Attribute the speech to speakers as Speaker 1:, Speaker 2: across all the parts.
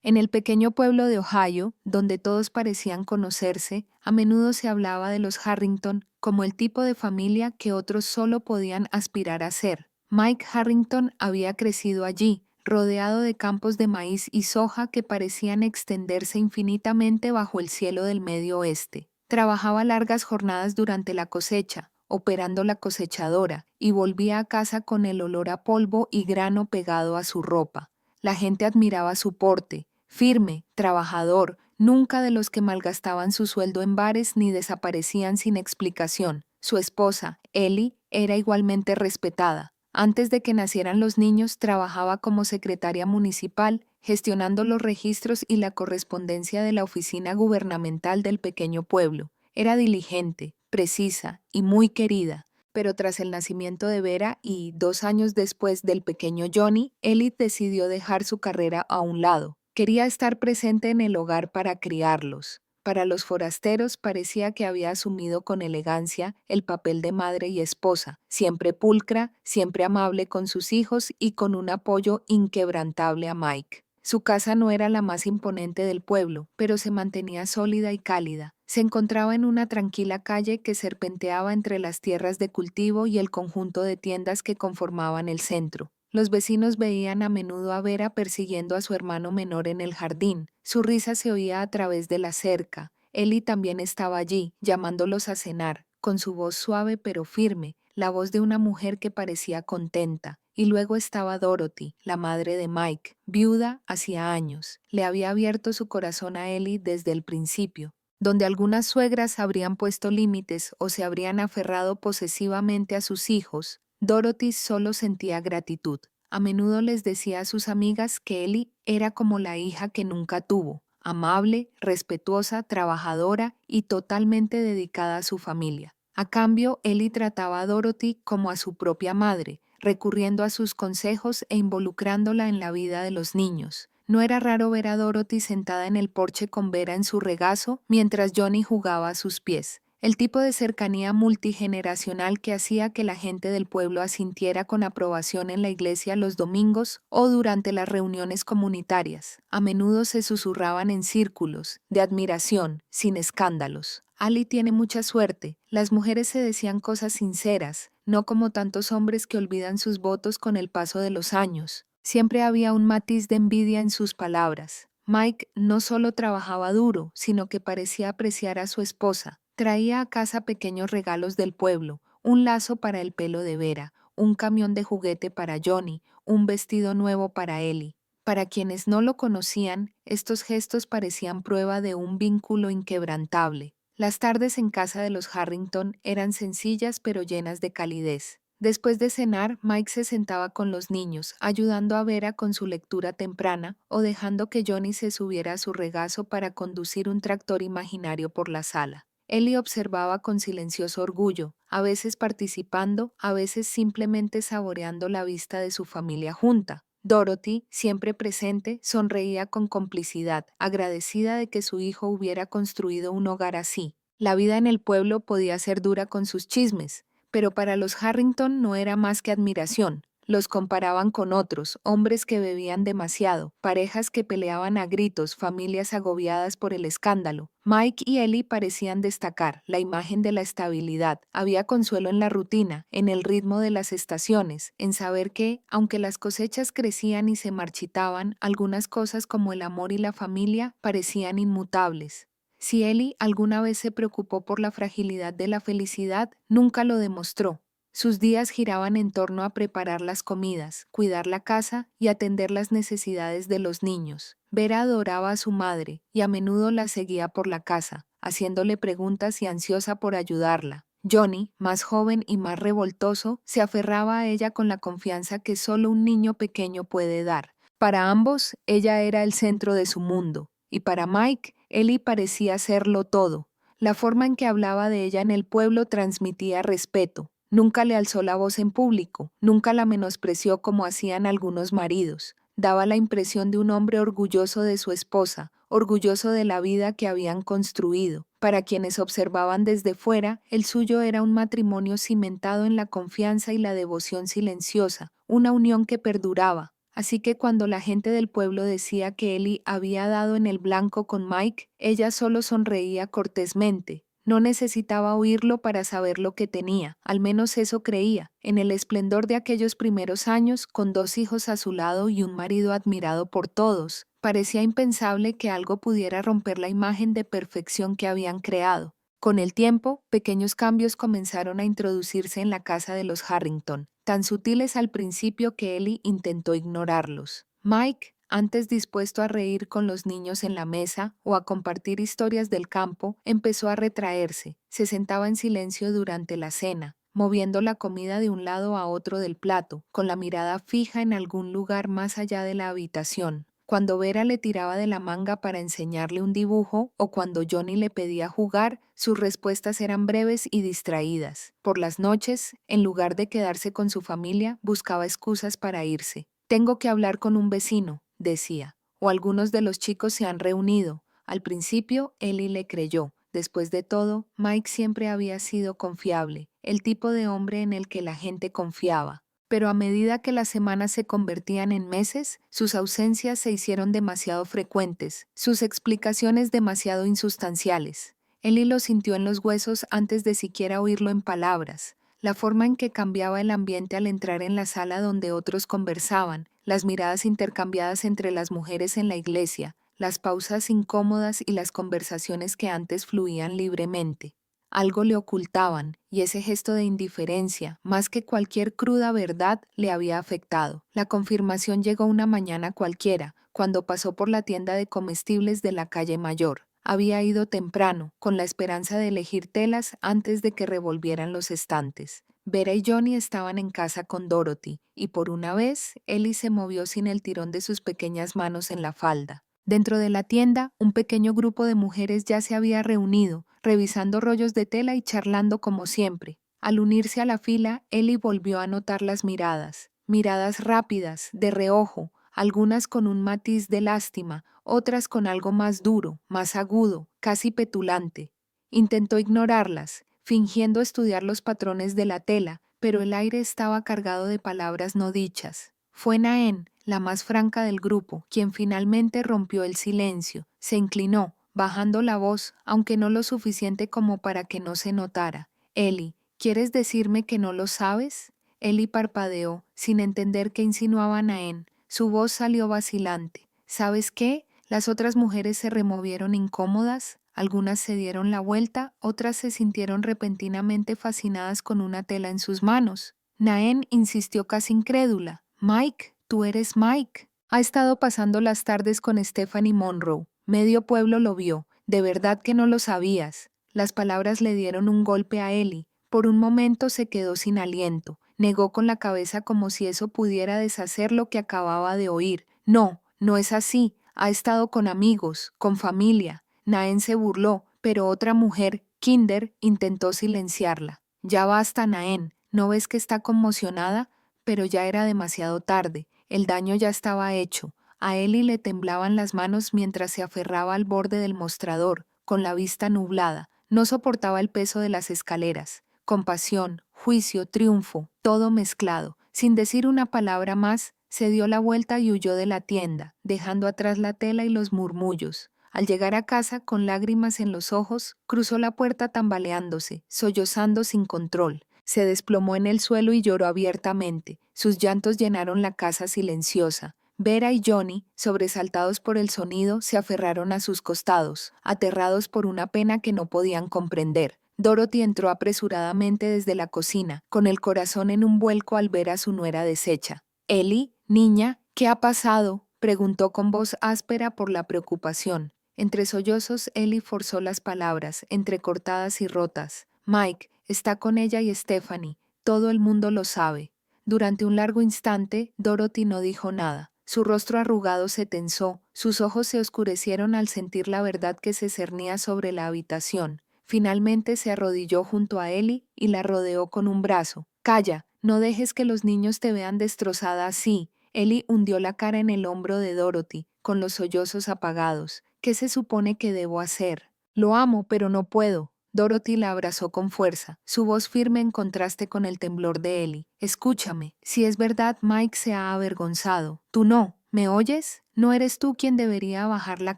Speaker 1: En el pequeño pueblo de Ohio, donde todos parecían conocerse, a menudo se hablaba de los Harrington como el tipo de familia que otros solo podían aspirar a ser. Mike Harrington había crecido allí, rodeado de campos de maíz y soja que parecían extenderse infinitamente bajo el cielo del Medio Oeste. Trabajaba largas jornadas durante la cosecha, operando la cosechadora, y volvía a casa con el olor a polvo y grano pegado a su ropa. La gente admiraba su porte, firme, trabajador, nunca de los que malgastaban su sueldo en bares ni desaparecían sin explicación. Su esposa, Ellie, era igualmente respetada. Antes de que nacieran los niños, trabajaba como secretaria municipal, gestionando los registros y la correspondencia de la oficina gubernamental del pequeño pueblo. Era diligente, precisa y muy querida. Pero tras el nacimiento de Vera y 2 años después del pequeño Johnny, Ellie decidió dejar su carrera a un lado. Quería estar presente en el hogar para criarlos. Para los forasteros parecía que había asumido con elegancia el papel de madre y esposa, siempre pulcra, siempre amable con sus hijos y con un apoyo inquebrantable a Mike. Su casa no era la más imponente del pueblo, pero se mantenía sólida y cálida. Se encontraba en una tranquila calle que serpenteaba entre las tierras de cultivo y el conjunto de tiendas que conformaban el centro. Los vecinos veían a menudo a Vera persiguiendo a su hermano menor en el jardín. Su risa se oía a través de la cerca. Ellie también estaba allí, llamándolos a cenar, con su voz suave pero firme, la voz de una mujer que parecía contenta. Y luego estaba Dorothy, la madre de Mike, viuda hacía años. Le había abierto su corazón a Ellie desde el principio. Donde algunas suegras habrían puesto límites o se habrían aferrado posesivamente a sus hijos, Dorothy solo sentía gratitud. A menudo les decía a sus amigas que Ellie era como la hija que nunca tuvo, amable, respetuosa, trabajadora y totalmente dedicada a su familia. A cambio, Ellie trataba a Dorothy como a su propia madre, recurriendo a sus consejos e involucrándola en la vida de los niños. No era raro ver a Dorothy sentada en el porche con Vera en su regazo mientras Johnny jugaba a sus pies. El tipo de cercanía multigeneracional que hacía que la gente del pueblo asintiera con aprobación en la iglesia los domingos o durante las reuniones comunitarias. A menudo se susurraban en círculos, de admiración, sin escándalos. Ali tiene mucha suerte. Las mujeres se decían cosas sinceras, no como tantos hombres que olvidan sus votos con el paso de los años. Siempre había un matiz de envidia en sus palabras. Mike no solo trabajaba duro, sino que parecía apreciar a su esposa. Traía a casa pequeños regalos del pueblo, un lazo para el pelo de Vera, un camión de juguete para Johnny, un vestido nuevo para Ellie. Para quienes no lo conocían, estos gestos parecían prueba de un vínculo inquebrantable. Las tardes en casa de los Harrington eran sencillas pero llenas de calidez. Después de cenar, Mike se sentaba con los niños, ayudando a Vera con su lectura temprana o dejando que Johnny se subiera a su regazo para conducir un tractor imaginario por la sala. Ellie observaba con silencioso orgullo, a veces participando, a veces simplemente saboreando la vista de su familia junta. Dorothy, siempre presente, sonreía con complicidad, agradecida de que su hijo hubiera construido un hogar así. La vida en el pueblo podía ser dura con sus chismes, pero para los Harrington no era más que admiración. Los comparaban con otros, hombres que bebían demasiado, parejas que peleaban a gritos, familias agobiadas por el escándalo. Mike y Ellie parecían destacar la imagen de la estabilidad. Había consuelo en la rutina, en el ritmo de las estaciones, en saber que, aunque las cosechas crecían y se marchitaban, algunas cosas como el amor y la familia parecían inmutables. Si Ellie alguna vez se preocupó por la fragilidad de la felicidad, nunca lo demostró. Sus días giraban en torno a preparar las comidas, cuidar la casa y atender las necesidades de los niños. Vera adoraba a su madre y a menudo la seguía por la casa, haciéndole preguntas y ansiosa por ayudarla. Johnny, más joven y más revoltoso, se aferraba a ella con la confianza que solo un niño pequeño puede dar. Para ambos, ella era el centro de su mundo, y para Mike, Ellie parecía serlo todo. La forma en que hablaba de ella en el pueblo transmitía respeto. Nunca le alzó la voz en público, nunca la menospreció como hacían algunos maridos. Daba la impresión de un hombre orgulloso de su esposa, orgulloso de la vida que habían construido. Para quienes observaban desde fuera, el suyo era un matrimonio cimentado en la confianza y la devoción silenciosa, una unión que perduraba. Así que cuando la gente del pueblo decía que Ellie había dado en el blanco con Mike, ella solo sonreía cortésmente. No necesitaba oírlo para saber lo que tenía, al menos eso creía. En el esplendor de aquellos primeros años, con 2 hijos a su lado y un marido admirado por todos, parecía impensable que algo pudiera romper la imagen de perfección que habían creado. Con el tiempo, pequeños cambios comenzaron a introducirse en la casa de los Harrington, tan sutiles al principio que Ellie intentó ignorarlos. Mike, antes dispuesto a reír con los niños en la mesa o a compartir historias del campo, empezó a retraerse. Se sentaba en silencio durante la cena, moviendo la comida de un lado a otro del plato, con la mirada fija en algún lugar más allá de la habitación. Cuando Vera le tiraba de la manga para enseñarle un dibujo o cuando Johnny le pedía jugar, sus respuestas eran breves y distraídas. Por las noches, en lugar de quedarse con su familia, buscaba excusas para irse. Tengo que hablar con un vecino, decía, o algunos de los chicos se han reunido. Al principio, Ellie le creyó. Después de todo, Mike siempre había sido confiable, el tipo de hombre en el que la gente confiaba. Pero a medida que las semanas se convertían en meses, sus ausencias se hicieron demasiado frecuentes, sus explicaciones demasiado insustanciales. Ellie lo sintió en los huesos antes de siquiera oírlo en palabras. La forma en que cambiaba el ambiente al entrar en la sala donde otros conversaban, las miradas intercambiadas entre las mujeres en la iglesia, las pausas incómodas y las conversaciones que antes fluían libremente. Algo le ocultaban, y ese gesto de indiferencia, más que cualquier cruda verdad, le había afectado. La confirmación llegó una mañana cualquiera, cuando pasó por la tienda de comestibles de la calle Mayor. Había ido temprano, con la esperanza de elegir telas antes de que revolvieran los estantes. Vera y Johnny estaban en casa con Dorothy, y por una vez, Ellie se movió sin el tirón de sus pequeñas manos en la falda. Dentro de la tienda, un pequeño grupo de mujeres ya se había reunido, revisando rollos de tela y charlando como siempre. Al unirse a la fila, Ellie volvió a notar las miradas. Miradas rápidas, de reojo, algunas con un matiz de lástima, otras con algo más duro, más agudo, casi petulante. Intentó ignorarlas, fingiendo estudiar los patrones de la tela, pero el aire estaba cargado de palabras no dichas. Fue Naén, la más franca del grupo, quien finalmente rompió el silencio. Se inclinó, bajando la voz, aunque no lo suficiente como para que no se notara. Ellie, ¿quieres decirme que no lo sabes? Ellie parpadeó, sin entender qué insinuaba Naén. Su voz salió vacilante. ¿Sabes qué? Las otras mujeres se removieron incómodas. Algunas se dieron la vuelta, otras se sintieron repentinamente fascinadas con una tela en sus manos. Naén insistió casi incrédula. Mike, tú eres Mike. Ha estado pasando las tardes con Stephanie Monroe. Medio pueblo lo vio. De verdad que no lo sabías. Las palabras le dieron un golpe a Ellie. Por un momento se quedó sin aliento. Negó con la cabeza como si eso pudiera deshacer lo que acababa de oír. No, no es así. Ha estado con amigos, con familia. Naén se burló, pero otra mujer, Kinder, intentó silenciarla. Ya basta, Naén. ¿No ves que está conmocionada? Pero ya era demasiado tarde. El daño ya estaba hecho. A Ellie le temblaban las manos mientras se aferraba al borde del mostrador, con la vista nublada. No soportaba el peso de las escaleras. Compasión, juicio, triunfo, todo mezclado. Sin decir una palabra más, se dio la vuelta y huyó de la tienda, dejando atrás la tela y los murmullos. Al llegar a casa, con lágrimas en los ojos, cruzó la puerta tambaleándose, sollozando sin control. Se desplomó en el suelo y lloró abiertamente. Sus llantos llenaron la casa silenciosa. Vera y Johnny, sobresaltados por el sonido, se aferraron a sus costados, aterrados por una pena que no podían comprender. Dorothy entró apresuradamente desde la cocina, con el corazón en un vuelco al ver a su nuera deshecha. «Ellie, niña, ¿qué ha pasado?», preguntó con voz áspera por la preocupación. Entre sollozos, Ellie forzó las palabras, entrecortadas y rotas. «Mike, está con ella y Stephanie. Todo el mundo lo sabe». Durante un largo instante, Dorothy no dijo nada. Su rostro arrugado se tensó, sus ojos se oscurecieron al sentir la verdad que se cernía sobre la habitación. Finalmente se arrodilló junto a Ellie y la rodeó con un brazo. «Calla, no dejes que los niños te vean destrozada así». Ellie hundió la cara en el hombro de Dorothy, con los sollozos apagados. «¿Qué se supone que debo hacer?» «Lo amo, pero no puedo». Dorothy la abrazó con fuerza, su voz firme en contraste con el temblor de Ellie. Escúchame, si es verdad, Mike se ha avergonzado. Tú no, ¿me oyes? No eres tú quien debería bajar la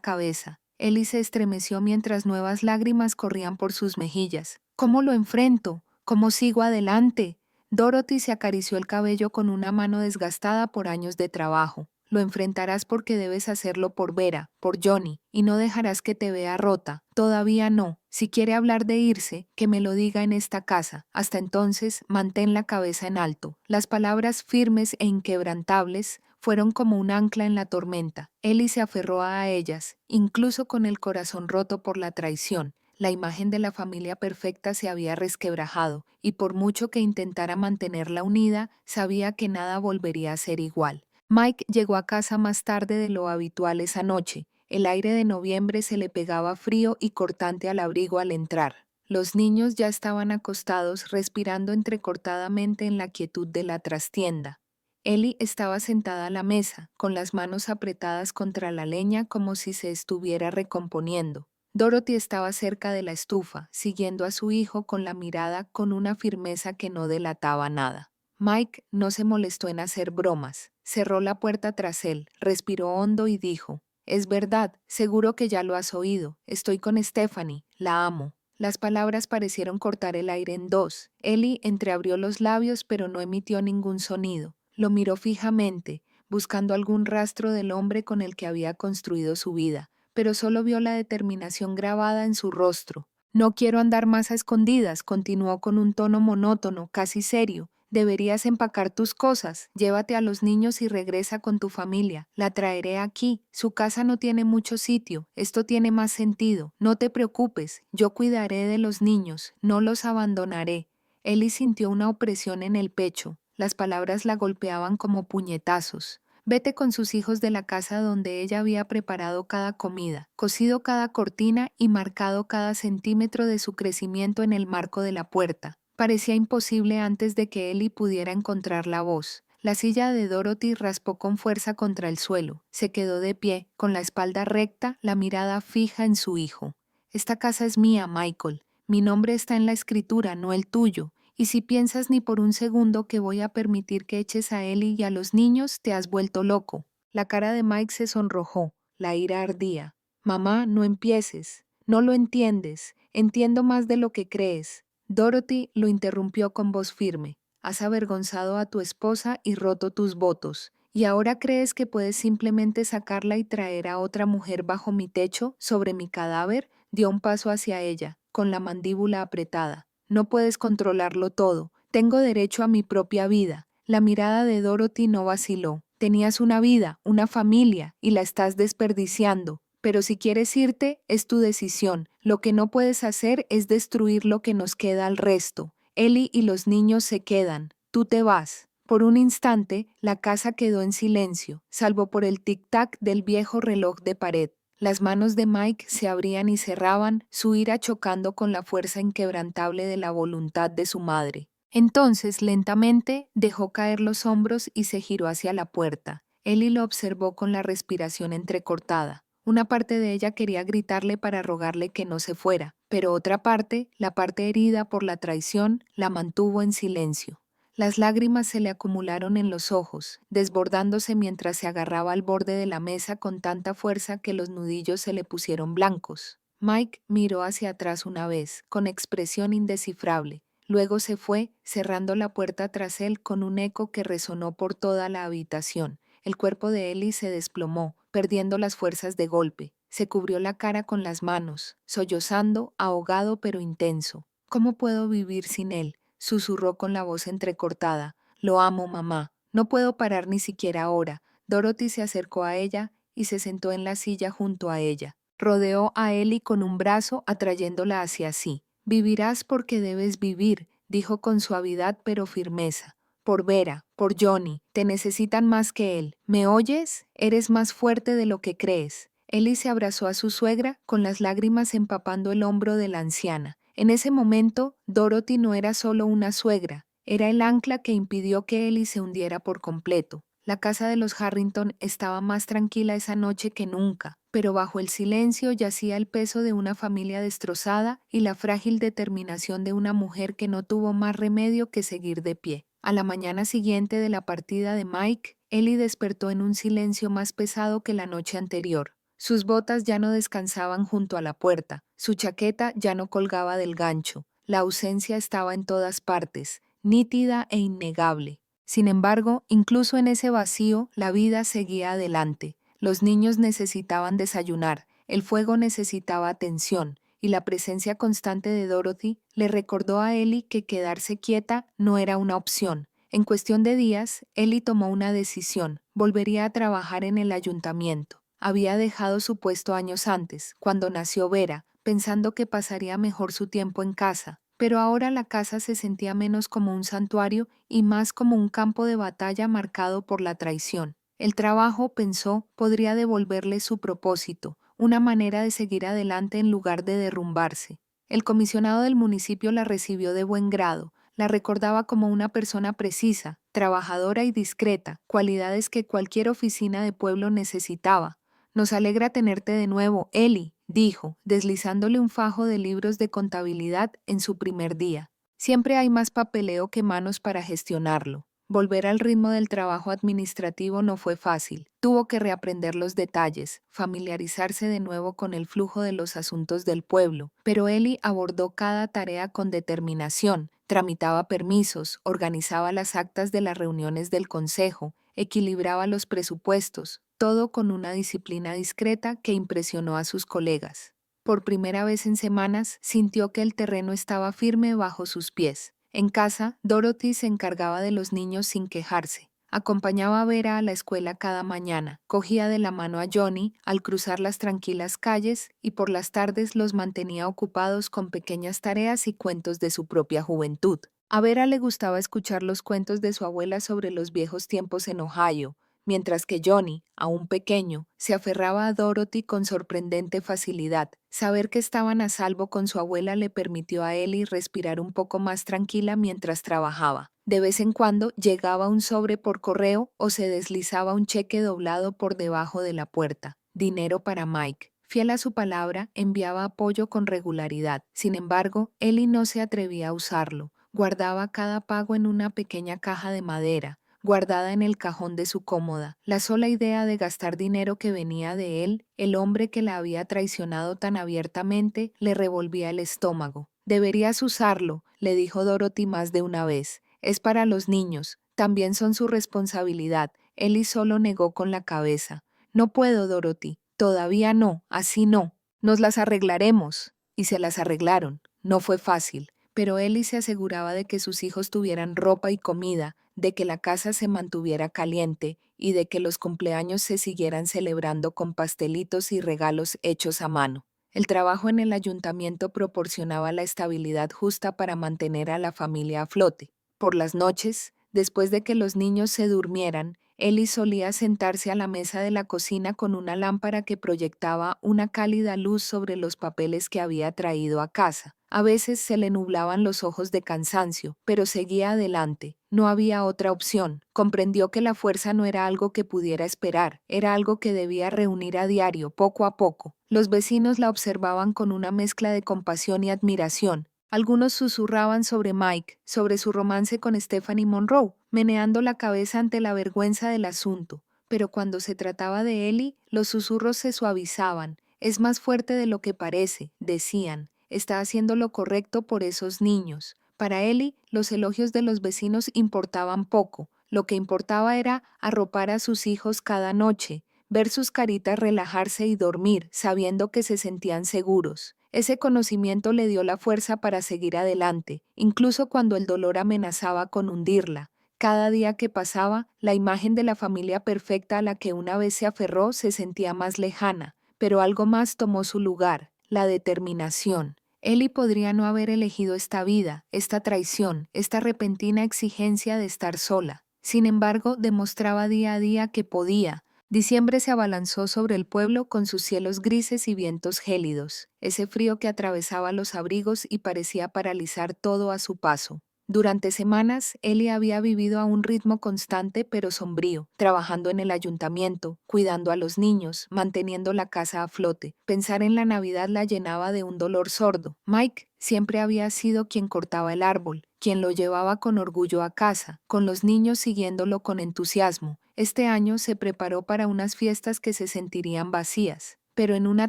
Speaker 1: cabeza. Ellie se estremeció mientras nuevas lágrimas corrían por sus mejillas. ¿Cómo lo enfrento? ¿Cómo sigo adelante? Dorothy se acarició el cabello con una mano desgastada por años de trabajo. Lo enfrentarás porque debes hacerlo por Vera, por Johnny, y no dejarás que te vea rota. Todavía no. Si quiere hablar de irse, que me lo diga en esta casa. Hasta entonces, mantén la cabeza en alto. Las palabras firmes e inquebrantables fueron como un ancla en la tormenta. Ellie se aferró a ellas, incluso con el corazón roto por la traición. La imagen de la familia perfecta se había resquebrajado, y por mucho que intentara mantenerla unida, sabía que nada volvería a ser igual. Mike llegó a casa más tarde de lo habitual esa noche. El aire de noviembre se le pegaba frío y cortante al abrigo al entrar. Los niños ya estaban acostados, respirando entrecortadamente en la quietud de la trastienda. Ellie estaba sentada a la mesa, con las manos apretadas contra la leña como si se estuviera recomponiendo. Dorothy estaba cerca de la estufa, siguiendo a su hijo con la mirada con una firmeza que no delataba nada. Mike no se molestó en hacer bromas. Cerró la puerta tras él, respiró hondo y dijo: «Es verdad, seguro que ya lo has oído. Estoy con Stephanie, la amo». Las palabras parecieron cortar el aire en dos. Ellie entreabrió los labios pero no emitió ningún sonido. Lo miró fijamente, buscando algún rastro del hombre con el que había construido su vida, pero solo vio la determinación grabada en su rostro. «No quiero andar más a escondidas», continuó con un tono monótono, casi serio. «Deberías empacar tus cosas, llévate a los niños y regresa con tu familia. La traeré aquí. Su casa no tiene mucho sitio, esto tiene más sentido. No te preocupes, yo cuidaré de los niños, no los abandonaré». Ellie sintió una opresión en el pecho. Las palabras la golpeaban como puñetazos. Vete con sus hijos de la casa donde ella había preparado cada comida, cosido cada cortina y marcado cada centímetro de su crecimiento en el marco de la puerta. Parecía imposible antes de que Ellie pudiera encontrar la voz. La silla de Dorothy raspó con fuerza contra el suelo. Se quedó de pie, con la espalda recta, la mirada fija en su hijo. «Esta casa es mía, Michael. Mi nombre está en la escritura, no el tuyo. Y si piensas ni por un segundo que voy a permitir que eches a Ellie y a los niños, te has vuelto loco». La cara de Mike se sonrojó. La ira ardía. «Mamá, no empieces. No lo entiendes. Entiendo más de lo que crees». Dorothy lo interrumpió con voz firme. «Has avergonzado a tu esposa y roto tus votos. ¿Y ahora crees que puedes simplemente sacarla y traer a otra mujer bajo mi techo, sobre mi cadáver?» Dio un paso hacia ella, con la mandíbula apretada. «No puedes controlarlo todo. Tengo derecho a mi propia vida». La mirada de Dorothy no vaciló. «Tenías una vida, una familia, y la estás desperdiciando. Pero si quieres irte, es tu decisión. Lo que no puedes hacer es destruir lo que nos queda al resto. Ellie y los niños se quedan. Tú te vas». Por un instante, la casa quedó en silencio, salvo por el tic-tac del viejo reloj de pared. Las manos de Mike se abrían y cerraban, su ira chocando con la fuerza inquebrantable de la voluntad de su madre. Entonces, lentamente, dejó caer los hombros y se giró hacia la puerta. Ellie lo observó con la respiración entrecortada. Una parte de ella quería gritarle para rogarle que no se fuera, pero otra parte, la parte herida por la traición, la mantuvo en silencio. Las lágrimas se le acumularon en los ojos, desbordándose mientras se agarraba al borde de la mesa con tanta fuerza que los nudillos se le pusieron blancos. Mike miró hacia atrás una vez, con expresión indescifrable. Luego se fue, cerrando la puerta tras él con un eco que resonó por toda la habitación. El cuerpo de Ellie se desplomó, perdiendo las fuerzas de golpe. Se cubrió la cara con las manos, sollozando, ahogado pero intenso. «¿Cómo puedo vivir sin él?», susurró con la voz entrecortada. «Lo amo, mamá. No puedo parar ni siquiera ahora». Dorothy se acercó a ella y se sentó en la silla junto a ella. Rodeó a Ellie con un brazo, atrayéndola hacia sí. «Vivirás porque debes vivir», dijo con suavidad pero firmeza. «Por Vera, por Johnny, te necesitan más que él. ¿Me oyes? Eres más fuerte de lo que crees». Ellie se abrazó a su suegra, con las lágrimas empapando el hombro de la anciana. En ese momento, Dorothy no era solo una suegra, era el ancla que impidió que Ellie se hundiera por completo. La casa de los Harrington estaba más tranquila esa noche que nunca. pero bajo el silencio yacía el peso de una familia destrozada y la frágil determinación de una mujer que no tuvo más remedio que seguir de pie. A la mañana siguiente de la partida de Mike, Ellie despertó en un silencio más pesado que la noche anterior. Sus botas ya no descansaban junto a la puerta, su chaqueta ya no colgaba del gancho, la ausencia estaba en todas partes, nítida e innegable. Sin embargo, incluso en ese vacío, la vida seguía adelante. Los niños necesitaban desayunar, el fuego necesitaba atención, y la presencia constante de Dorothy le recordó a Ellie que quedarse quieta no era una opción. En cuestión de días, Ellie tomó una decisión, volvería a trabajar en el ayuntamiento. Había dejado su puesto años antes, cuando nació Vera, pensando que pasaría mejor su tiempo en casa, pero ahora la casa se sentía menos como un santuario y más como un campo de batalla marcado por la traición. El trabajo, pensó, podría devolverle su propósito, una manera de seguir adelante en lugar de derrumbarse. El comisionado del municipio la recibió de buen grado, la recordaba como una persona precisa, trabajadora y discreta, cualidades que cualquier oficina de pueblo necesitaba. Nos alegra tenerte de nuevo, Ellie, dijo, deslizándole un fajo de libros de contabilidad en su primer día. Siempre hay más papeleo que manos para gestionarlo. Volver al ritmo del trabajo administrativo no fue fácil. Tuvo que reaprender los detalles, familiarizarse de nuevo con el flujo de los asuntos del pueblo, pero Ellie abordó cada tarea con determinación, tramitaba permisos, organizaba las actas de las reuniones del consejo, equilibraba los presupuestos, todo con una disciplina discreta que impresionó a sus colegas. Por primera vez en semanas, sintió que el terreno estaba firme bajo sus pies. En casa, Dorothy se encargaba de los niños sin quejarse. Acompañaba a Vera a la escuela cada mañana, cogía de la mano a Johnny al cruzar las tranquilas calles y por las tardes los mantenía ocupados con pequeñas tareas y cuentos de su propia juventud. A Vera le gustaba escuchar los cuentos de su abuela sobre los viejos tiempos en Ohio, mientras que Johnny, aún pequeño, se aferraba a Dorothy con sorprendente facilidad. Saber que estaban a salvo con su abuela le permitió a Ellie respirar un poco más tranquila mientras trabajaba. De vez en cuando llegaba un sobre por correo o se deslizaba un cheque doblado por debajo de la puerta. Dinero para Mike. Fiel a su palabra, enviaba apoyo con regularidad. Sin embargo, Ellie no se atrevía a usarlo. Guardaba cada pago en una pequeña caja de madera, guardada en el cajón de su cómoda. La sola idea de gastar dinero que venía de él, el hombre que la había traicionado tan abiertamente, le revolvía el estómago. Deberías usarlo, le dijo Dorothy más de una vez. Es para los niños, también son su responsabilidad. Ellie solo negó con la cabeza. No puedo, Dorothy, todavía no, así no. Nos las arreglaremos. Y se las arreglaron. No fue fácil, pero Ellie se aseguraba de que sus hijos tuvieran ropa y comida, de que la casa se mantuviera caliente y de que los cumpleaños se siguieran celebrando con pastelitos y regalos hechos a mano. El trabajo en el ayuntamiento proporcionaba la estabilidad justa para mantener a la familia a flote. Por las noches, después de que los niños se durmieran, Ellie solía sentarse a la mesa de la cocina con una lámpara que proyectaba una cálida luz sobre los papeles que había traído a casa. A veces se le nublaban los ojos de cansancio, pero seguía adelante. No había otra opción. Comprendió que la fuerza no era algo que pudiera esperar, era algo que debía reunir a diario, poco a poco. Los vecinos la observaban con una mezcla de compasión y admiración. Algunos susurraban sobre Mike, sobre su romance con Stephanie Monroe, meneando la cabeza ante la vergüenza del asunto. Pero cuando se trataba de Ellie, los susurros se suavizaban. Es más fuerte de lo que parece, decían. Está haciendo lo correcto por esos niños. Para Ellie, los elogios de los vecinos importaban poco. Lo que importaba era arropar a sus hijos cada noche, ver sus caritas relajarse y dormir, sabiendo que se sentían seguros. Ese conocimiento le dio la fuerza para seguir adelante, incluso cuando el dolor amenazaba con hundirla. Cada día que pasaba, la imagen de la familia perfecta a la que una vez se aferró se sentía más lejana, pero algo más tomó su lugar, la determinación. Ellie podría no haber elegido esta vida, esta traición, esta repentina exigencia de estar sola. Sin embargo, demostraba día a día que podía. Diciembre se abalanzó sobre el pueblo con sus cielos grises y vientos gélidos, ese frío que atravesaba los abrigos y parecía paralizar todo a su paso. Durante semanas, Ellie había vivido a un ritmo constante pero sombrío, trabajando en el ayuntamiento, cuidando a los niños, manteniendo la casa a flote. Pensar en la Navidad la llenaba de un dolor sordo. Mike siempre había sido quien cortaba el árbol, quien lo llevaba con orgullo a casa, con los niños siguiéndolo con entusiasmo. Este año se preparó para unas fiestas que se sentirían vacías. Pero en una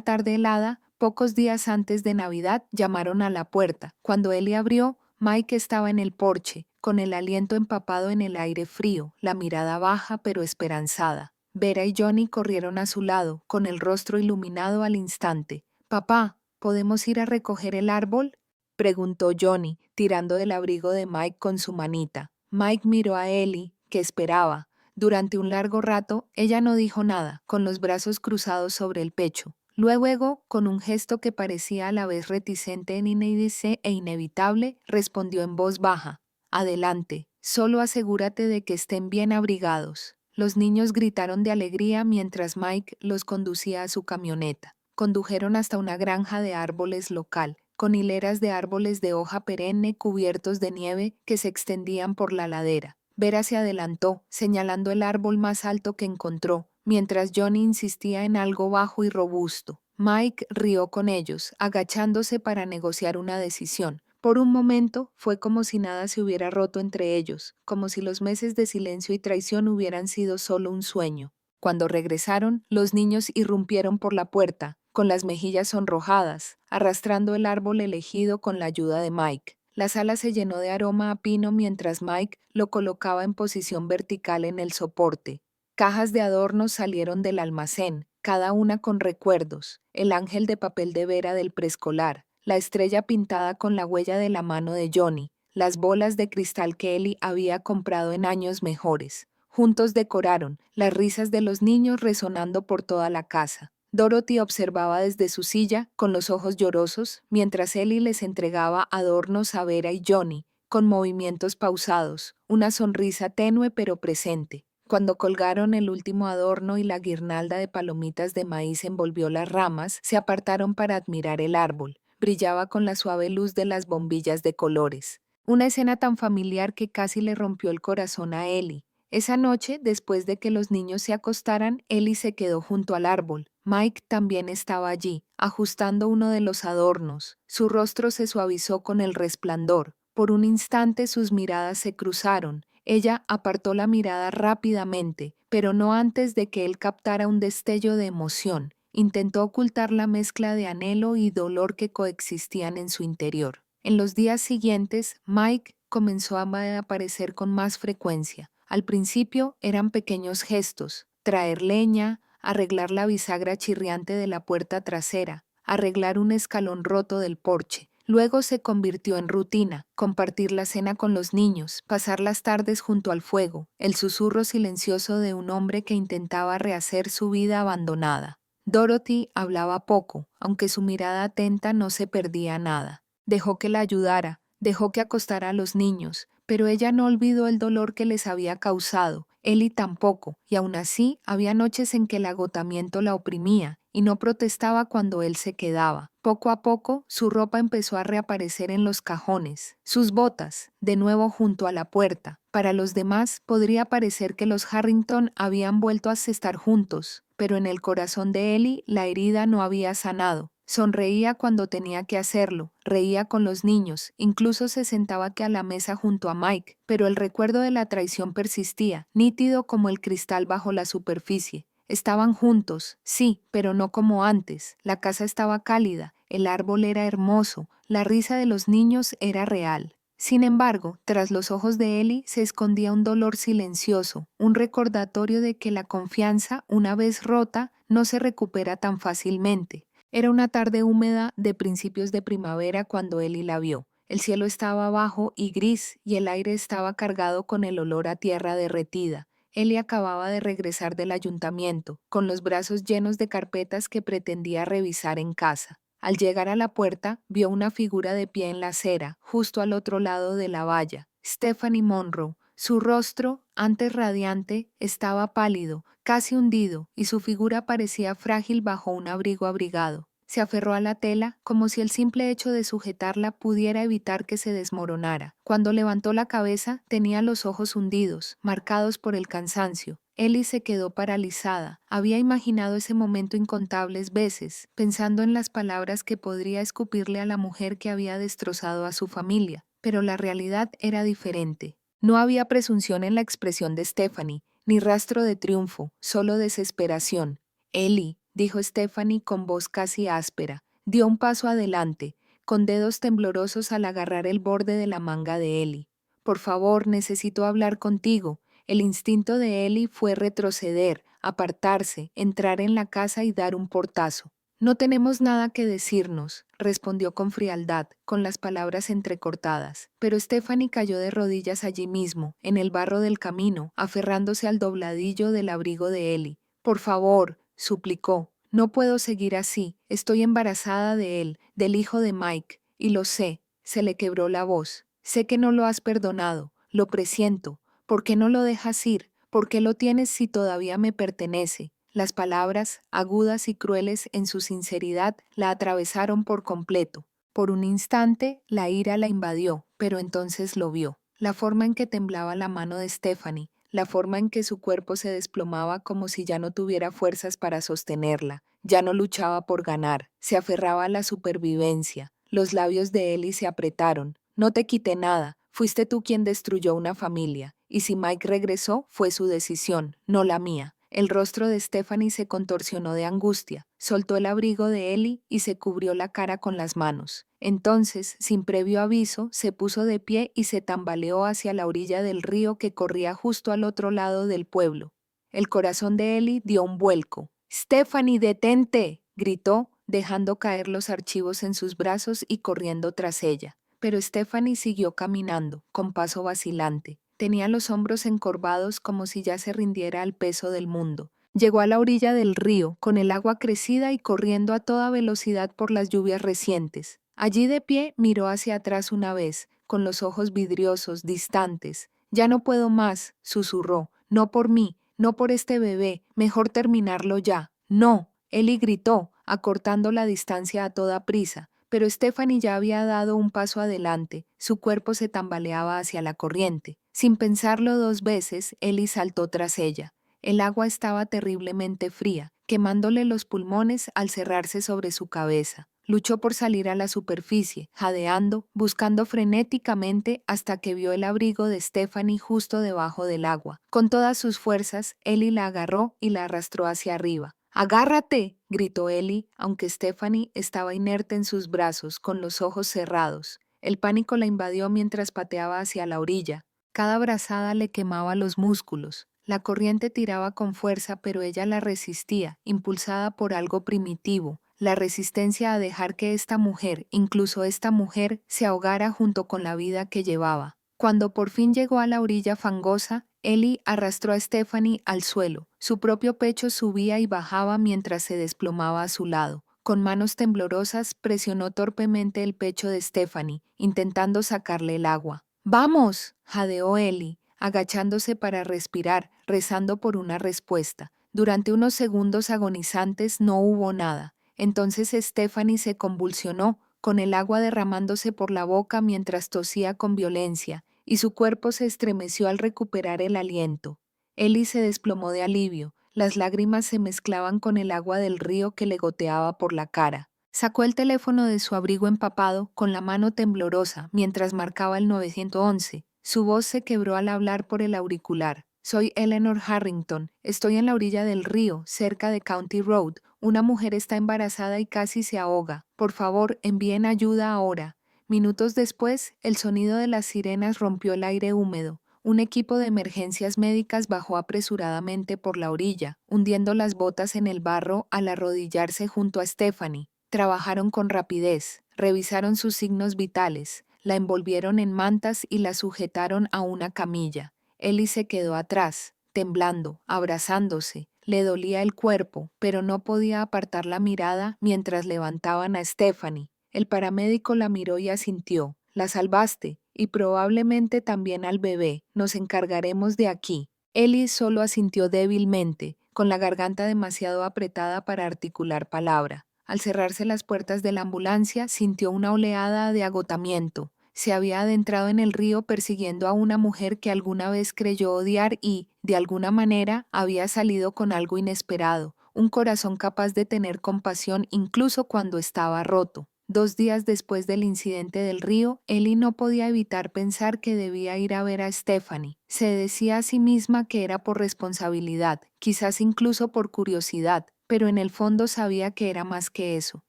Speaker 1: tarde helada, pocos días antes de Navidad, llamaron a la puerta. Cuando Ellie abrió, Mike estaba en el porche, con el aliento empapado en el aire frío, la mirada baja pero esperanzada. Vera y Johnny corrieron a su lado, con el rostro iluminado al instante. «Papá, ¿podemos ir a recoger el árbol?», preguntó Johnny, tirando del abrigo de Mike con su manita. Mike miró a Ellie, que esperaba. Durante un largo rato, ella no dijo nada, con los brazos cruzados sobre el pecho. Luego, con un gesto que parecía a la vez reticente en inédite e inevitable, respondió en voz baja: «Adelante, solo asegúrate de que estén bien abrigados». Los niños gritaron de alegría mientras Mike los conducía a su camioneta. Condujeron hasta una granja de árboles local, con hileras de árboles de hoja perenne cubiertos de nieve que se extendían por la ladera. Vera se adelantó, señalando el árbol más alto que encontró, mientras Johnny insistía en algo bajo y robusto. Mike rió con ellos, agachándose para negociar una decisión. Por un momento fue como si nada se hubiera roto entre ellos, como si los meses de silencio y traición hubieran sido solo un sueño. Cuando regresaron, los niños irrumpieron por la puerta, con las mejillas sonrojadas, arrastrando el árbol elegido con la ayuda de Mike. La sala se llenó de aroma a pino mientras Mike lo colocaba en posición vertical en el soporte. Cajas de adornos salieron del almacén, cada una con recuerdos: el ángel de papel de Vera del preescolar, la estrella pintada con la huella de la mano de Johnny, las bolas de cristal que Ellie había comprado en años mejores. Juntos decoraron, las risas de los niños resonando por toda la casa. Dorothy observaba desde su silla, con los ojos llorosos, mientras Ellie les entregaba adornos a Vera y Johnny, con movimientos pausados, una sonrisa tenue pero presente. Cuando colgaron el último adorno y la guirnalda de palomitas de maíz envolvió las ramas, se apartaron para admirar el árbol. Brillaba con la suave luz de las bombillas de colores. Una escena tan familiar que casi le rompió el corazón a Ellie. Esa noche, después de que los niños se acostaran, Ellie se quedó junto al árbol. Mike también estaba allí, ajustando uno de los adornos. Su rostro se suavizó con el resplandor. Por un instante sus miradas se cruzaron. Ella apartó la mirada rápidamente, pero no antes de que él captara un destello de emoción. Intentó ocultar la mezcla de anhelo y dolor que coexistían en su interior. En los días siguientes, Mike comenzó a aparecer con más frecuencia. Al principio eran pequeños gestos: traer leña, arreglar la bisagra chirriante de la puerta trasera, arreglar un escalón roto del porche. Luego se convirtió en rutina: compartir la cena con los niños, pasar las tardes junto al fuego, el susurro silencioso de un hombre que intentaba rehacer su vida abandonada. Dorothy hablaba poco, aunque su mirada atenta no se perdía nada. Dejó que la ayudara, dejó que acostara a los niños, pero ella no olvidó el dolor que les había causado. Ellie tampoco, y aún así había noches en que el agotamiento la oprimía, y no protestaba cuando él se quedaba. Poco a poco, su ropa empezó a reaparecer en los cajones, sus botas, de nuevo junto a la puerta. Para los demás, podría parecer que los Harrington habían vuelto a estar juntos, pero en el corazón de Ellie la herida no había sanado. Sonreía cuando tenía que hacerlo, reía con los niños, incluso se sentaba a la mesa junto a Mike, pero el recuerdo de la traición persistía, nítido como el cristal bajo la superficie. Estaban juntos, sí, pero no como antes. La casa estaba cálida, el árbol era hermoso, la risa de los niños era real. Sin embargo, tras los ojos de Ellie se escondía un dolor silencioso, un recordatorio de que la confianza, una vez rota, no se recupera tan fácilmente. Era una tarde húmeda de principios de primavera cuando Ellie la vio. El cielo estaba bajo y gris, y el aire estaba cargado con el olor a tierra derretida. Ellie acababa de regresar del ayuntamiento, con los brazos llenos de carpetas que pretendía revisar en casa. Al llegar a la puerta, vio una figura de pie en la acera, justo al otro lado de la valla: Stephanie Monroe. Su rostro, antes radiante, estaba pálido, casi hundido, y su figura parecía frágil bajo un abrigo abrigado. Se aferró a la tela como si el simple hecho de sujetarla pudiera evitar que se desmoronara. Cuando levantó la cabeza, tenía los ojos hundidos, marcados por el cansancio. Ellie se quedó paralizada. Había imaginado ese momento incontables veces, pensando en las palabras que podría escupirle a la mujer que había destrozado a su familia. Pero la realidad era diferente. No había presunción en la expresión de Stephanie, ni rastro de triunfo, solo desesperación. Ellie, dijo Stephanie con voz casi áspera, dio un paso adelante, con dedos temblorosos al agarrar el borde de la manga de Ellie. Por favor, necesito hablar contigo. El instinto de Ellie fue retroceder, apartarse, entrar en la casa y dar un portazo. No tenemos nada que decirnos, respondió con frialdad, con las palabras entrecortadas. Pero Stephanie cayó de rodillas allí mismo, en el barro del camino, aferrándose al dobladillo del abrigo de Ellie. Por favor, suplicó. No puedo seguir así. Estoy embarazada de él, del hijo de Mike, y lo sé. Se le quebró la voz. Sé que no lo has perdonado. Lo presiento. ¿Por qué no lo dejas ir? ¿Por qué lo tienes si todavía me pertenece? Las palabras, agudas y crueles en su sinceridad, la atravesaron por completo. Por un instante, la ira la invadió, pero entonces lo vio. La forma en que temblaba la mano de Stephanie, la forma en que su cuerpo se desplomaba como si ya no tuviera fuerzas para sostenerla, ya no luchaba por ganar, se aferraba a la supervivencia. Los labios de Ellie se apretaron. No te quité nada, fuiste tú quien destruyó una familia, y si Mike regresó, fue su decisión, no la mía. El rostro de Stephanie se contorsionó de angustia, soltó el abrigo de Ellie y se cubrió la cara con las manos. Entonces, sin previo aviso, se puso de pie y se tambaleó hacia la orilla del río que corría justo al otro lado del pueblo. El corazón de Ellie dio un vuelco. «¡Stephanie, detente!», gritó, dejando caer los archivos en sus brazos y corriendo tras ella. Pero Stephanie siguió caminando, con paso vacilante. Tenía los hombros encorvados como si ya se rindiera al peso del mundo. Llegó a la orilla del río, con el agua crecida y corriendo a toda velocidad por las lluvias recientes. Allí de pie miró hacia atrás una vez, con los ojos vidriosos, distantes. «Ya no puedo más», susurró. «No por mí, no por este bebé, mejor terminarlo ya». «No», Ellie gritó, acortando la distancia a toda prisa. Pero Stephanie ya había dado un paso adelante, su cuerpo se tambaleaba hacia la corriente. Sin pensarlo dos veces, Ellie saltó tras ella. El agua estaba terriblemente fría, quemándole los pulmones al cerrarse sobre su cabeza. Luchó por salir a la superficie, jadeando, buscando frenéticamente hasta que vio el abrigo de Stephanie justo debajo del agua. Con todas sus fuerzas, Ellie la agarró y la arrastró hacia arriba. «¡Agárrate!», gritó Ellie, aunque Stephanie estaba inerte en sus brazos, con los ojos cerrados. El pánico la invadió mientras pateaba hacia la orilla. Cada brazada le quemaba los músculos. La corriente tiraba con fuerza, pero ella la resistía, impulsada por algo primitivo, la resistencia a dejar que esta mujer, incluso esta mujer, se ahogara junto con la vida que llevaba. Cuando por fin llegó a la orilla fangosa, Ellie arrastró a Stephanie al suelo. Su propio pecho subía y bajaba mientras se desplomaba a su lado. Con manos temblorosas presionó torpemente el pecho de Stephanie, intentando sacarle el agua. «¡Vamos!», jadeó Ellie, agachándose para respirar, rezando por una respuesta. Durante unos segundos agonizantes no hubo nada. Entonces Stephanie se convulsionó, con el agua derramándose por la boca mientras tosía con violencia, y su cuerpo se estremeció al recuperar el aliento. Ellie se desplomó de alivio. Las lágrimas se mezclaban con el agua del río que le goteaba por la cara. Sacó el teléfono de su abrigo empapado con la mano temblorosa mientras marcaba el 911. Su voz se quebró al hablar por el auricular. «Soy Eleanor Harrington. Estoy en la orilla del río, cerca de County Road. Una mujer está embarazada y casi se ahoga. Por favor, envíen ayuda ahora». Minutos después, el sonido de las sirenas rompió el aire húmedo. Un equipo de emergencias médicas bajó apresuradamente por la orilla, hundiendo las botas en el barro al arrodillarse junto a Stephanie. Trabajaron con rapidez, revisaron sus signos vitales, la envolvieron en mantas y la sujetaron a una camilla. Ellie se quedó atrás, temblando, abrazándose. Le dolía el cuerpo, pero no podía apartar la mirada mientras levantaban a Stephanie. El paramédico la miró y asintió. «La salvaste, y probablemente también al bebé. Nos encargaremos de aquí». Ellie solo asintió débilmente, con la garganta demasiado apretada para articular palabra. Al cerrarse las puertas de la ambulancia, sintió una oleada de agotamiento. Se había adentrado en el río persiguiendo a una mujer que alguna vez creyó odiar y, de alguna manera, había salido con algo inesperado, un corazón capaz de tener compasión incluso cuando estaba roto. 2 días después del incidente del río, Ellie no podía evitar pensar que debía ir a ver a Stephanie. Se decía a sí misma que era por responsabilidad, quizás incluso por curiosidad, pero en el fondo sabía que era más que eso.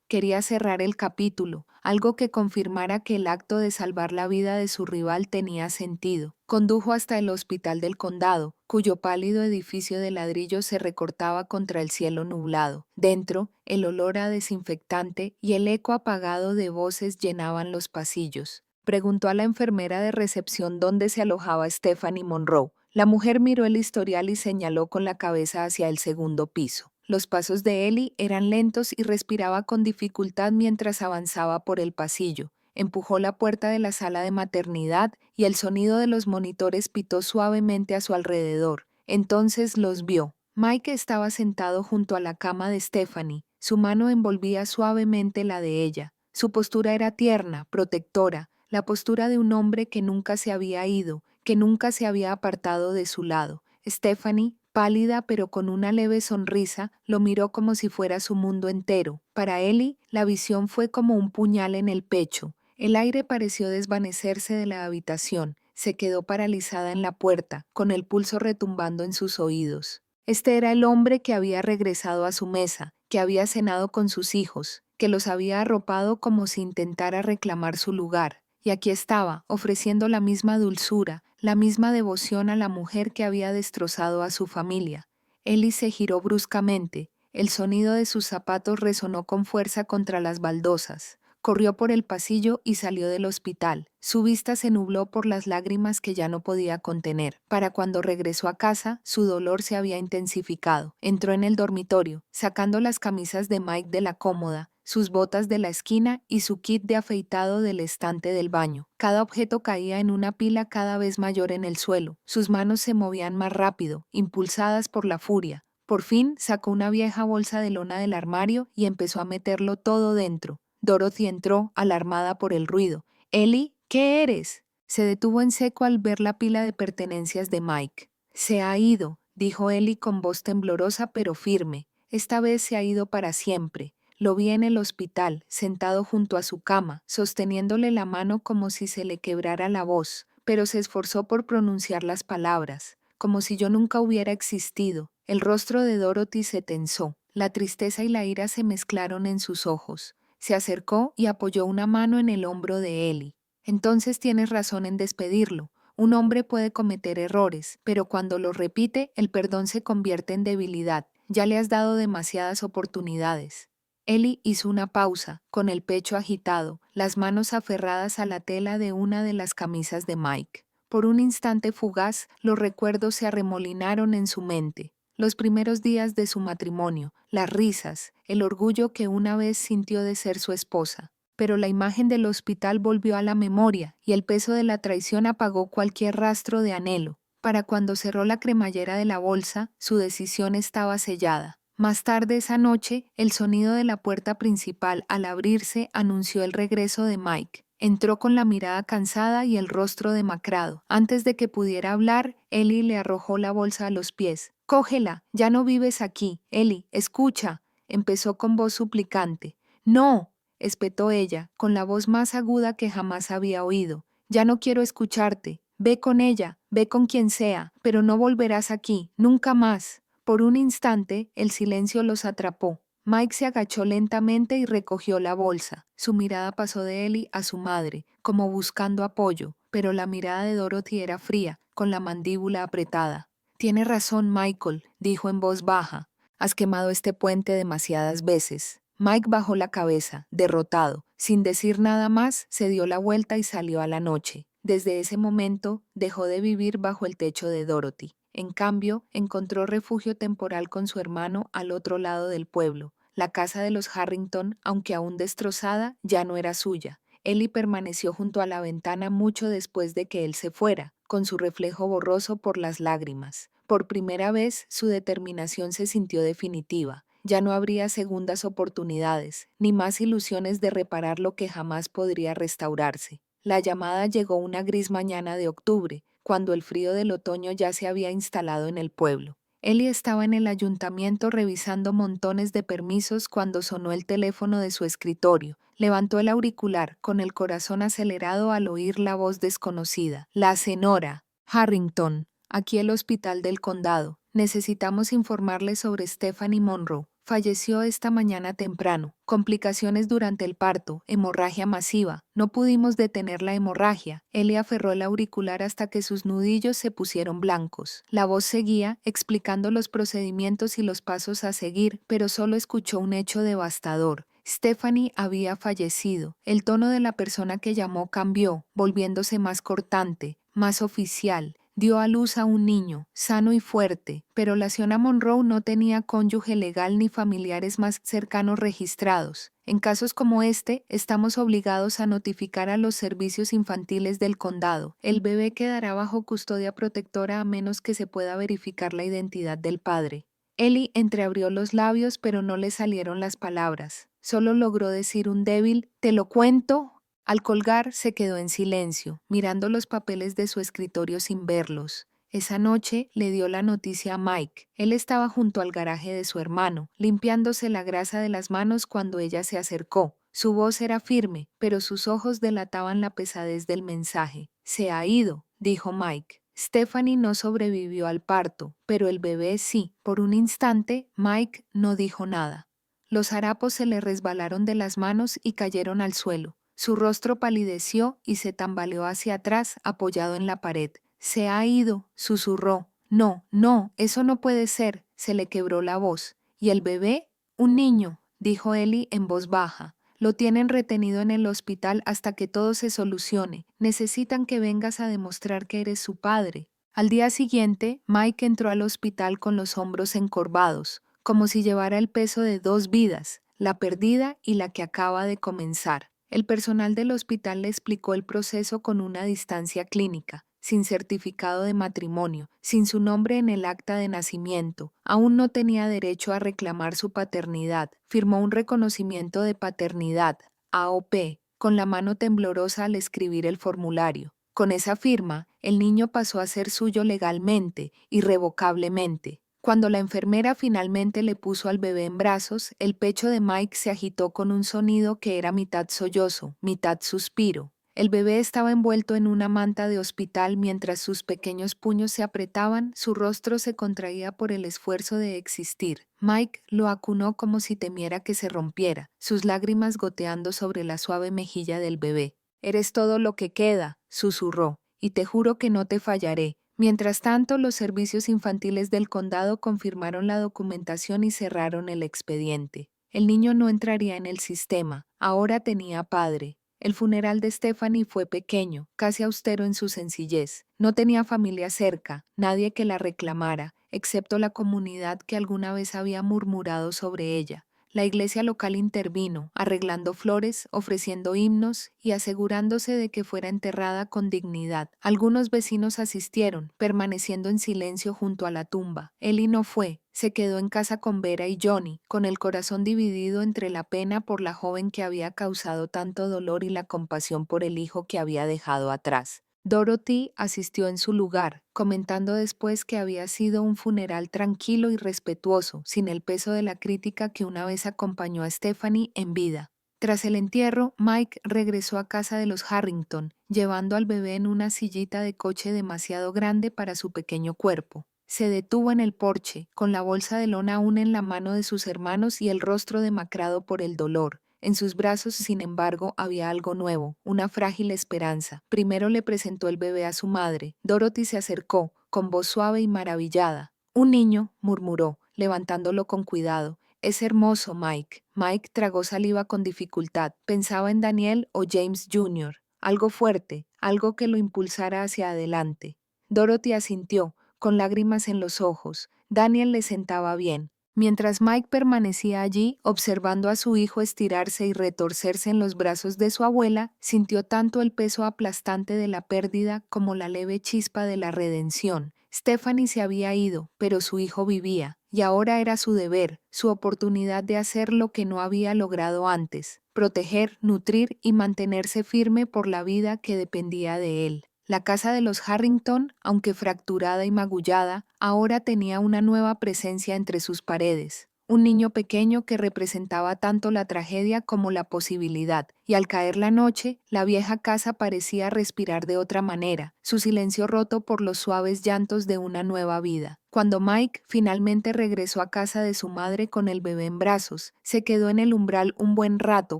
Speaker 1: Quería cerrar el capítulo, algo que confirmara que el acto de salvar la vida de su rival tenía sentido. Condujo hasta el hospital del condado, cuyo pálido edificio de ladrillo se recortaba contra el cielo nublado. Dentro, el olor a desinfectante y el eco apagado de voces llenaban los pasillos. Preguntó a la enfermera de recepción dónde se alojaba Stephanie Monroe. La mujer miró el historial y señaló con la cabeza hacia el segundo piso. Los pasos de Ellie eran lentos y respiraba con dificultad mientras avanzaba por el pasillo. Empujó la puerta de la sala de maternidad y el sonido de los monitores pitó suavemente a su alrededor. Entonces los vio. Mike estaba sentado junto a la cama de Stephanie. Su mano envolvía suavemente la de ella. Su postura era tierna, protectora, la postura de un hombre que nunca se había ido, que nunca se había apartado de su lado. Stephanie, pálida pero con una leve sonrisa, lo miró como si fuera su mundo entero. Para Ellie, la visión fue como un puñal en el pecho. El aire pareció desvanecerse de la habitación. Se quedó paralizada en la puerta, con el pulso retumbando en sus oídos. Este era el hombre que había regresado a su mesa, que había cenado con sus hijos, que los había arropado como si intentara reclamar su lugar. Y aquí estaba, ofreciendo la misma dulzura, la misma devoción a la mujer que había destrozado a su familia. Ellie se giró bruscamente. El sonido de sus zapatos resonó con fuerza contra las baldosas. Corrió por el pasillo y salió del hospital. Su vista se nubló por las lágrimas que ya no podía contener. Para cuando regresó a casa, su dolor se había intensificado. Entró en el dormitorio, sacando las camisas de Mike de la cómoda, sus botas de la esquina y su kit de afeitado del estante del baño. Cada objeto caía en una pila cada vez mayor en el suelo. Sus manos se movían más rápido, impulsadas por la furia. Por fin sacó una vieja bolsa de lona del armario y empezó a meterlo todo dentro. Dorothy entró, alarmada por el ruido. «Ellie, ¿qué eres?». Se detuvo en seco al ver la pila de pertenencias de Mike. «Se ha ido», dijo Ellie con voz temblorosa pero firme. «Esta vez se ha ido para siempre». Lo vi en el hospital, sentado junto a su cama, sosteniéndole la mano como si se le quebrara la voz, pero se esforzó por pronunciar las palabras, como si yo nunca hubiera existido. El rostro de Dorothy se tensó. La tristeza y la ira se mezclaron en sus ojos. Se acercó y apoyó una mano en el hombro de Ellie. «Entonces tienes razón en despedirlo. Un hombre puede cometer errores, pero cuando los repite, el perdón se convierte en debilidad. Ya le has dado demasiadas oportunidades». Ellie hizo una pausa, con el pecho agitado, las manos aferradas a la tela de una de las camisas de Mike. Por un instante fugaz, los recuerdos se arremolinaron en su mente. Los primeros días de su matrimonio, las risas, el orgullo que una vez sintió de ser su esposa. Pero la imagen del hospital volvió a la memoria y el peso de la traición apagó cualquier rastro de anhelo. Para cuando cerró la cremallera de la bolsa, su decisión estaba sellada. Más tarde esa noche, el sonido de la puerta principal al abrirse anunció el regreso de Mike. Entró con la mirada cansada y el rostro demacrado. Antes de que pudiera hablar, Ellie le arrojó la bolsa a los pies. «Cógela, ya no vives aquí. Ellie, escucha», empezó con voz suplicante. «No», espetó ella, con la voz más aguda que jamás había oído. «Ya no quiero escucharte. Ve con ella, ve con quien sea, pero no volverás aquí, nunca más». Por un instante, el silencio los atrapó. Mike se agachó lentamente y recogió la bolsa. Su mirada pasó de Ellie a su madre, como buscando apoyo, pero la mirada de Dorothy era fría, con la mandíbula apretada. «Tienes razón, Michael», dijo en voz baja. «Has quemado este puente demasiadas veces». Mike bajó la cabeza, derrotado. Sin decir nada más, se dio la vuelta y salió a la noche. Desde ese momento, dejó de vivir bajo el techo de Dorothy. En cambio, encontró refugio temporal con su hermano al otro lado del pueblo. La casa de los Harrington, aunque aún destrozada, ya no era suya. Ellie permaneció junto a la ventana mucho después de que él se fuera, con su reflejo borroso por las lágrimas. Por primera vez, su determinación se sintió definitiva. Ya no habría segundas oportunidades, ni más ilusiones de reparar lo que jamás podría restaurarse. La llamada llegó una gris mañana de octubre, cuando el frío del otoño ya se había instalado en el pueblo. Ellie estaba en el ayuntamiento revisando montones de permisos cuando sonó el teléfono de su escritorio. Levantó el auricular, con el corazón acelerado al oír la voz desconocida. La señora Harrington, aquí el hospital del condado. Necesitamos informarle sobre Stephanie Monroe. Falleció esta mañana temprano. Complicaciones durante el parto, hemorragia masiva. No pudimos detener la hemorragia. Ellie aferró el auricular hasta que sus nudillos se pusieron blancos. La voz seguía, explicando los procedimientos y los pasos a seguir, pero solo escuchó un hecho devastador. Stephanie había fallecido. El tono de la persona que llamó cambió, volviéndose más cortante, más oficial. Dio a luz a un niño, sano y fuerte, pero la señora Monroe no tenía cónyuge legal ni familiares más cercanos registrados. En casos como este, estamos obligados a notificar a los servicios infantiles del condado. El bebé quedará bajo custodia protectora a menos que se pueda verificar la identidad del padre. Ellie entreabrió los labios, pero no le salieron las palabras. Solo logró decir un débil «¿Te lo cuento?». Al colgar, se quedó en silencio, mirando los papeles de su escritorio sin verlos. Esa noche le dio la noticia a Mike. Él estaba junto al garaje de su hermano, limpiándose la grasa de las manos cuando ella se acercó. Su voz era firme, pero sus ojos delataban la pesadez del mensaje. «Se ha ido», dijo Mike. Stephanie no sobrevivió al parto, pero el bebé sí. Por un instante, Mike no dijo nada. Los harapos se le resbalaron de las manos y cayeron al suelo. Su rostro palideció y se tambaleó hacia atrás, apoyado en la pared. «Se ha ido», susurró. «No, no, eso no puede ser», se le quebró la voz. «¿Y el bebé?» «Un niño», dijo Ellie en voz baja. «Lo tienen retenido en el hospital hasta que todo se solucione. Necesitan que vengas a demostrar que eres su padre». Al día siguiente, Mike entró al hospital con los hombros encorvados, como si llevara el peso de 2 vidas, la perdida y la que acaba de comenzar. El personal del hospital le explicó el proceso con una distancia clínica, sin certificado de matrimonio, sin su nombre en el acta de nacimiento. Aún no tenía derecho a reclamar su paternidad. Firmó un reconocimiento de paternidad, AOP, con la mano temblorosa al escribir el formulario. Con esa firma, el niño pasó a ser suyo legalmente, irrevocablemente. Cuando la enfermera finalmente le puso al bebé en brazos, el pecho de Mike se agitó con un sonido que era mitad sollozo, mitad suspiro. El bebé estaba envuelto en una manta de hospital mientras sus pequeños puños se apretaban, su rostro se contraía por el esfuerzo de existir. Mike lo acunó como si temiera que se rompiera, sus lágrimas goteando sobre la suave mejilla del bebé. «Eres todo lo que queda», susurró, «y te juro que no te fallaré». Mientras tanto, los servicios infantiles del condado confirmaron la documentación y cerraron el expediente. El niño no entraría en el sistema. Ahora tenía padre. El funeral de Stephanie fue pequeño, casi austero en su sencillez. No tenía familia cerca, nadie que la reclamara, excepto la comunidad que alguna vez había murmurado sobre ella. La iglesia local intervino, arreglando flores, ofreciendo himnos y asegurándose de que fuera enterrada con dignidad. Algunos vecinos asistieron, permaneciendo en silencio junto a la tumba. Ellie no fue, se quedó en casa con Vera y Johnny, con el corazón dividido entre la pena por la joven que había causado tanto dolor y la compasión por el hijo que había dejado atrás. Dorothy asistió en su lugar, comentando después que había sido un funeral tranquilo y respetuoso, sin el peso de la crítica que una vez acompañó a Stephanie en vida. Tras el entierro, Mike regresó a casa de los Harrington, llevando al bebé en una sillita de coche demasiado grande para su pequeño cuerpo. Se detuvo en el porche, con la bolsa de lona aún en la mano de sus hermanos y el rostro demacrado por el dolor. En sus brazos, sin embargo, había algo nuevo, una frágil esperanza. Primero le presentó el bebé a su madre. Dorothy se acercó, con voz suave y maravillada. «Un niño», murmuró, levantándolo con cuidado. «Es hermoso, Mike». Mike tragó saliva con dificultad. Pensaba en Daniel o James Jr. Algo fuerte, algo que lo impulsara hacia adelante. Dorothy asintió, con lágrimas en los ojos. Daniel le sentaba bien. Mientras Mike permanecía allí, observando a su hijo estirarse y retorcerse en los brazos de su abuela, sintió tanto el peso aplastante de la pérdida como la leve chispa de la redención. Stephanie se había ido, pero su hijo vivía. y ahora era su deber, su oportunidad de hacer lo que no había logrado antes, proteger, nutrir y mantenerse firme por la vida que dependía de él. La casa de los Harrington, aunque fracturada y magullada, ahora tenía una nueva presencia entre sus paredes. Un niño pequeño que representaba tanto la tragedia como la posibilidad, y al caer la noche, la vieja casa parecía respirar de otra manera, su silencio roto por los suaves llantos de una nueva vida. Cuando Mike finalmente regresó a casa de su madre con el bebé en brazos, se quedó en el umbral un buen rato,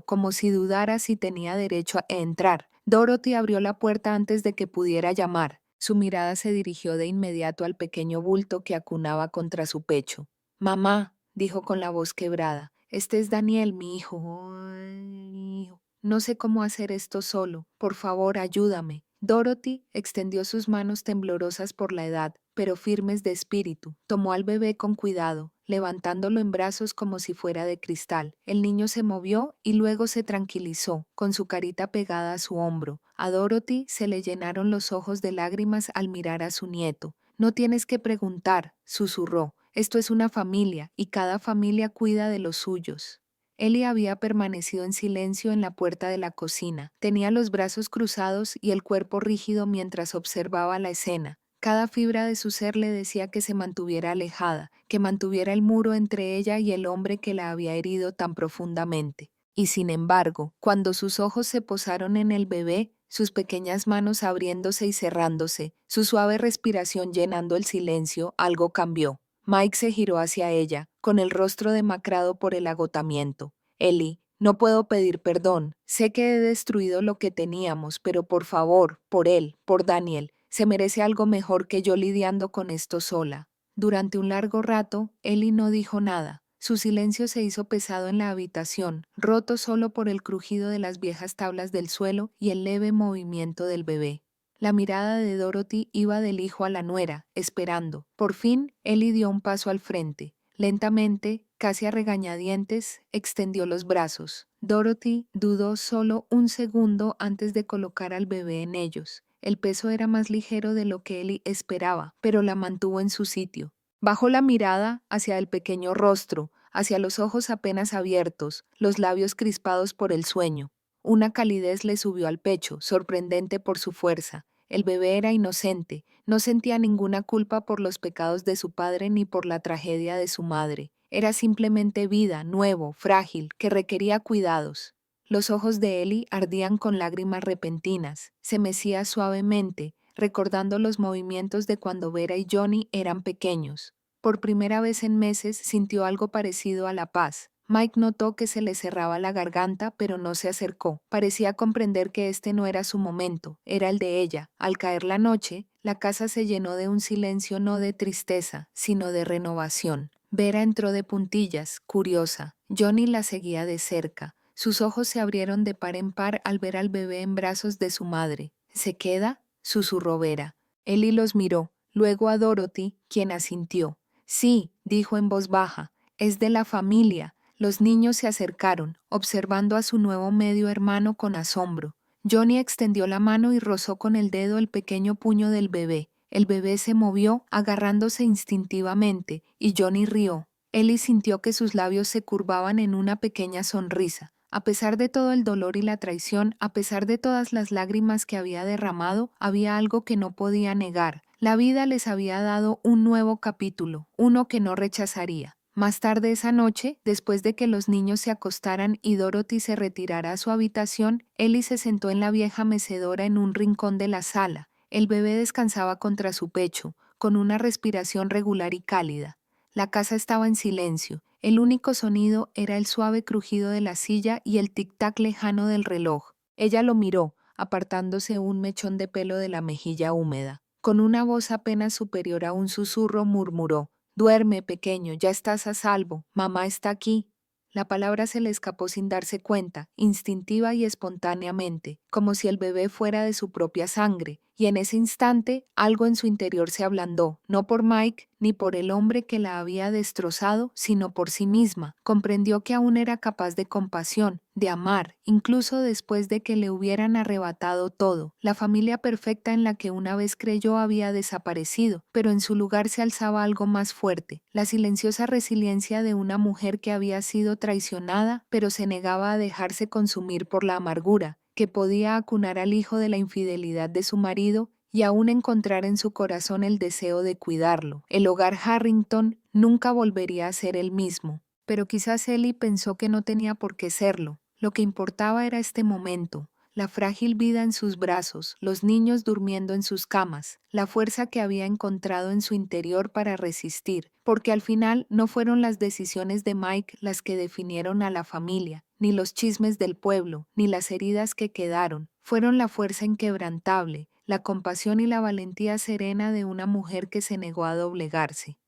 Speaker 1: como si dudara si tenía derecho a entrar. Dorothy abrió la puerta antes de que pudiera llamar. Su mirada se dirigió de inmediato al pequeño bulto que acunaba contra su pecho. «Mamá», dijo con la voz quebrada, «este es Daniel, mi hijo. Ay, no sé cómo hacer esto solo. Por favor, ayúdame». Dorothy extendió sus manos temblorosas por la edad, pero firmes de espíritu. Tomó al bebé con cuidado, levantándolo en brazos como si fuera de cristal. El niño se movió y luego se tranquilizó, con su carita pegada a su hombro. A Dorothy se le llenaron los ojos de lágrimas al mirar a su nieto. «No tienes que preguntar», susurró. «Esto es una familia, y cada familia cuida de los suyos». Ellie había permanecido en silencio en la puerta de la cocina. Tenía los brazos cruzados y el cuerpo rígido mientras observaba la escena. Cada fibra de su ser le decía que se mantuviera alejada, que mantuviera el muro entre ella y el hombre que la había herido tan profundamente. Y sin embargo, cuando sus ojos se posaron en el bebé, sus pequeñas manos abriéndose y cerrándose, su suave respiración llenando el silencio, algo cambió. Mike se giró hacia ella, con el rostro demacrado por el agotamiento. «Ellie, no puedo pedir perdón. Sé que he destruido lo que teníamos, pero por favor, por él, por Daniel, se merece algo mejor que yo lidiando con esto sola». Durante un largo rato, Ellie no dijo nada. Su silencio se hizo pesado en la habitación, roto solo por el crujido de las viejas tablas del suelo y el leve movimiento del bebé. La mirada de Dorothy iba del hijo a la nuera, esperando. Por fin, Ellie dio un paso al frente. Lentamente, casi a regañadientes, extendió los brazos. Dorothy dudó solo un segundo antes de colocar al bebé en ellos. El peso era más ligero de lo que Ellie esperaba, pero la mantuvo en su sitio. Bajó la mirada hacia el pequeño rostro, hacia los ojos apenas abiertos, los labios crispados por el sueño. Una calidez le subió al pecho, sorprendente por su fuerza. El bebé era inocente, no sentía ninguna culpa por los pecados de su padre ni por la tragedia de su madre. Era simplemente vida, nuevo, frágil, que requería cuidados. Los ojos de Ellie ardían con lágrimas repentinas. Se mecía suavemente, recordando los movimientos de cuando Vera y Johnny eran pequeños. Por primera vez en meses sintió algo parecido a la paz. Mike notó que se le cerraba la garganta, pero no se acercó. Parecía comprender que este no era su momento, era el de ella. Al caer la noche, la casa se llenó de un silencio no de tristeza, sino de renovación. Vera entró de puntillas, curiosa. Johnny la seguía de cerca. Sus ojos se abrieron de par en par al ver al bebé en brazos de su madre. «¿Se queda?», susurró Vera. Ellie los miró, luego a Dorothy, quien asintió. «Sí», dijo en voz baja, «es de la familia». Los niños se acercaron, observando a su nuevo medio hermano con asombro. Johnny extendió la mano y rozó con el dedo el pequeño puño del bebé. El bebé se movió, agarrándose instintivamente, y Johnny rió. Ellie sintió que sus labios se curvaban en una pequeña sonrisa. A pesar de todo el dolor y la traición, a pesar de todas las lágrimas que había derramado, había algo que no podía negar. La vida les había dado un nuevo capítulo, uno que no rechazaría. Más tarde esa noche, después de que los niños se acostaran y Dorothy se retirara a su habitación, Ellie se sentó en la vieja mecedora en un rincón de la sala. El bebé descansaba contra su pecho, con una respiración regular y cálida. La casa estaba en silencio. El único sonido era el suave crujido de la silla y el tic-tac lejano del reloj. Ella lo miró, apartándose un mechón de pelo de la mejilla húmeda. Con una voz apenas superior a un susurro murmuró: «Duerme, pequeño, ya estás a salvo. Mamá está aquí». La palabra se le escapó sin darse cuenta, instintiva y espontáneamente, como si el bebé fuera de su propia sangre, y en ese instante algo en su interior se ablandó, no por Mike ni por el hombre que la había destrozado, sino por sí misma. Comprendió que aún era capaz de compasión, de amar, incluso después de que le hubieran arrebatado todo. La familia perfecta en la que una vez creyó había desaparecido, pero en su lugar se alzaba algo más fuerte, la silenciosa resiliencia de una mujer que había sido traicionada, pero se negaba a dejarse consumir por la amargura, que podía acunar al hijo de la infidelidad de su marido y aún encontrar en su corazón el deseo de cuidarlo. El hogar Harrington nunca volvería a ser el mismo, pero quizás Ellie pensó que no tenía por qué serlo. Lo que importaba era este momento, la frágil vida en sus brazos, los niños durmiendo en sus camas, la fuerza que había encontrado en su interior para resistir, porque al final no fueron las decisiones de Mike las que definieron a la familia, ni los chismes del pueblo, ni las heridas que quedaron, fueron la fuerza inquebrantable, la compasión y la valentía serena de una mujer que se negó a doblegarse.